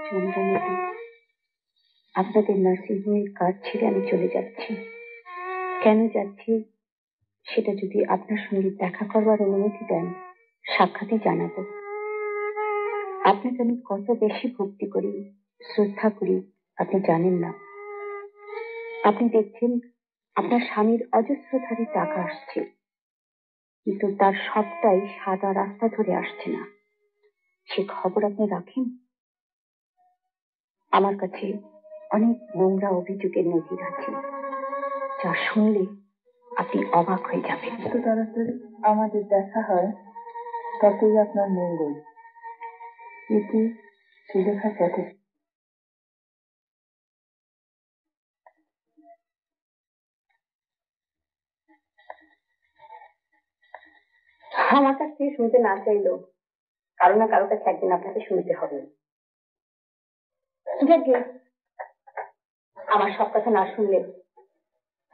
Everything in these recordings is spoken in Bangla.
চন্দ্রানীতি, আপনাদের নার্সিংহোমের কাজ ছেড়ে আমি চলে যাচ্ছি। কেন যাচ্ছি সেটা যদি আপনার সঙ্গে দেখা করবার অনুমতি দেন, সাক্ষাৎই জানাবো। আপনাকে আমি কত বেশি ভক্তি করি, শ্রদ্ধা করি আপনি জানেন না। আপনি দেখছেন আপনার স্বামীর অজস্রধারী টাকা আসছে, কিন্তু তার সবটাই সাদা রাস্তা ধরে আসছে না। সে খবর আপনি রাখেন? আমার কাছে অনেক নোংরা অভিযোগের নজির আছে, যা শুনলে আপনি অবাক হয়ে যাবেন। যত তাড়াতাড়ি আমাদের দেখা হয় ততই আপনার মঙ্গল। এটি সুলেখা চ্যাটার্জি। আমার কাছ থেকে শুনতে না চাইলো কারো না কারো কাছে একদিন আপনাকে শুনতে হবে। আমার সব কথা না শুনলে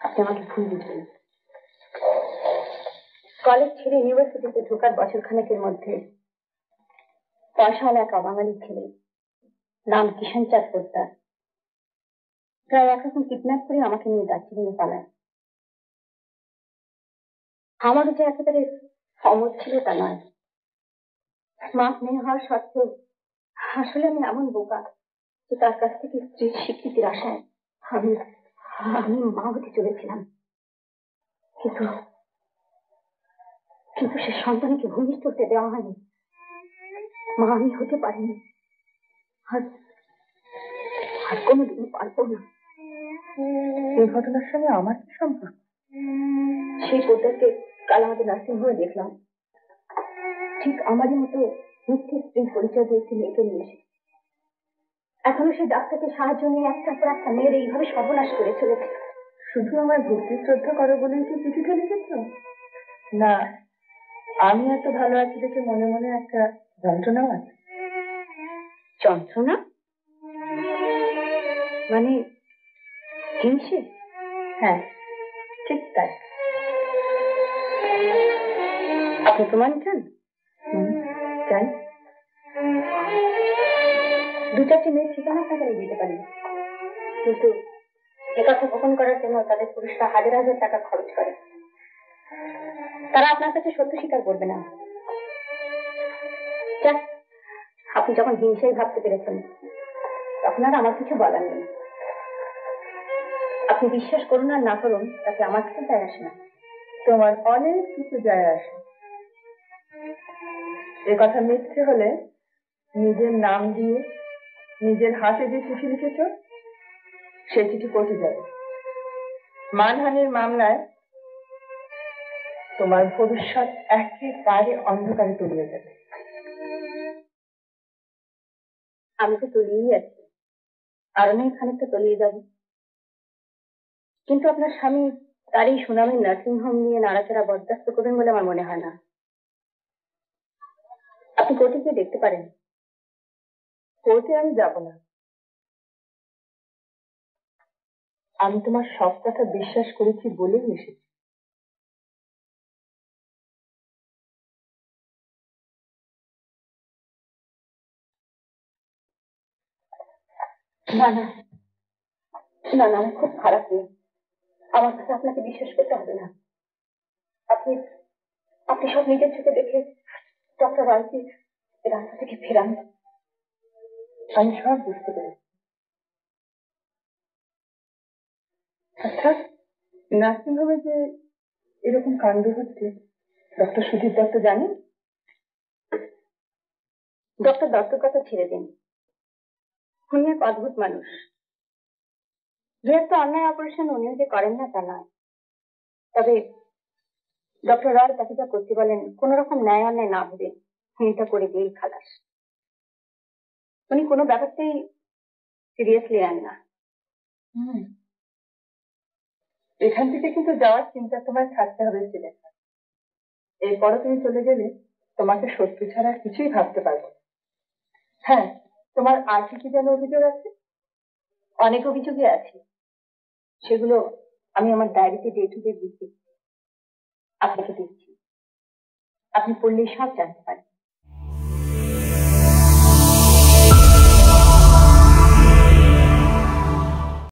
আপনি আমাকে ভুল বুঝবেন। কলেজ ছেড়ে ইউনিভার্সিটিতে ঢোকার বছর খানেকের মধ্যে পয়সাওয়ালা এক অবাঙালি ছেলে, নাম কিষান চাঁদ পোদ্দার, প্রায় একরকম কিডন্যাপ করে আমাকে নিয়ে দার্জিলিংয়ে পালায়। আমারও যে একেবারে সমজ ছিল তা নয়। স্মার্ট মেয়ে হওয়ার সত্ত্বেও আসলে আমি এমন বোকা যে তার কাছ থেকে স্ত্রীর স্বীকৃতির আশায় আমি আমি মা হতে চলেছিলাম। কিন্তু কিন্তু সে সন্তানকে ভূমিষ্ঠ হতে দেওয়া হয়নি। মা আমি হতে পারিনি, আর আর কোনোদিন পারবো না। এই ঘটনার সঙ্গে আমার কি সম্পর্ক? সেই পোদ্দারকে কাল আমাদের নার্সিংহোমে দেখলাম, ঠিক আমারই মতো মিথ্যে স্ত্রীর পরিচয় দিয়েছে মেয়েকে নিয়ে এসে। এখনো সেই ডাক্তারকে সাহায্য নিয়ে একটার পর একটা মেয়ের এইভাবে সর্বনাশ করে চলেছে। শুধু আমার ভক্তি শ্রদ্ধা করো বলেই কি চিঠিটা লিখেছ? না, আমি এত ভালো আছি দেখে মনে মনে একটা যন্ত্রণাও আছে। যন্ত্রণা মানে হিংসে? হ্যাঁ, ঠিক তাই। আপনি প্রমাণ চান? চাই। দু চারটি মেয়ের ঠিকানা আপনাকে আমি দিতে পারি, কিন্তু একথা গোপন করার জন্য তাদের পুরুষরা হাজার হাজার টাকা খরচ করে। তারা আপনার কাছে সত্য স্বীকার করবে না। আপনি যখন হিংসাই ভাবতে পেরেছেন তখন আর আমার কিছু বলার নেই। আপনি বিশ্বাস করুন আর না করুন তাতে আমার কিছু যায় আসে না। তোমার অনেক কিছু যায় আসে। এ কথা মিথ্যে হলে নিজের নাম দিয়ে নিজের হাতে যে চিঠি লিখেছ সে চিঠি কোর্টে যাবে। মানহানির মামলায় তোমার ভবিষ্যৎ একেবারে অন্ধকারে তলিয়ে যাবে। আমি তো তলিয়েই আছি, আরো নেই খানিকটা তলিয়ে যাবে। কিন্তু আপনার স্বামী তার এই সুনামের নার্সিংহোম নিয়ে নাড়াচাড়া বরদাস্ত করবেন বলে আমার মনে হয় না। আপনি কোর্টে গিয়ে দেখতে পারেন। কোর্টে আমি যাব না। আমি তোমার সব কথা বিশ্বাস করেছি বলেই এসেছি। না না না না, আমি খুব খারাপ নেই। আমার কাছে আপনাকে বিশ্বাস করতে হবে না। আপনি আপনি সব নিজের চোখে দেখে ডক্টর রায়কে রাস্তা থেকে ফেরান। আমি সব বুঝতে পেরেছি। আচ্ছা, নার্সিংহোমে যে এরকম কাণ্ড হচ্ছে ডক্টর সুধীর দত্ত জানেন? ডক্টর দত্তর কথা ছেড়ে দিন, উনি এক অদ্ভুত মানুষ। দু একটা অন্যায় অপারেশন উনিও যে করেন না তা নয়, তবে ডক্টর রয় তাকে যা করতে বলেন কোন রকম ন্যায় অন্যায় না ভেবে উনি তা করে দিয়ে খালাস। উনি কোনো ব্যাপারটাই সিরিয়াসলি নেন না। এখান থেকে কিন্তু যাওয়ার চিন্তা তোমায় থাকতে হবে শ্রীলেখা। এরপরও তুমি চলে গেলে তোমাকে শত্রু ছাড়া কিছুই ভাবতে পারবে। হ্যাঁ, তোমার আর কি যেন অভিযোগ আছে? অনেক অভিযোগই আছে, সেগুলো আমি আমার ডায়েরিতে ডে টু ডে লিখে আপনাকে দিচ্ছি। আপনি পড়লেই সব জানতে পারেন।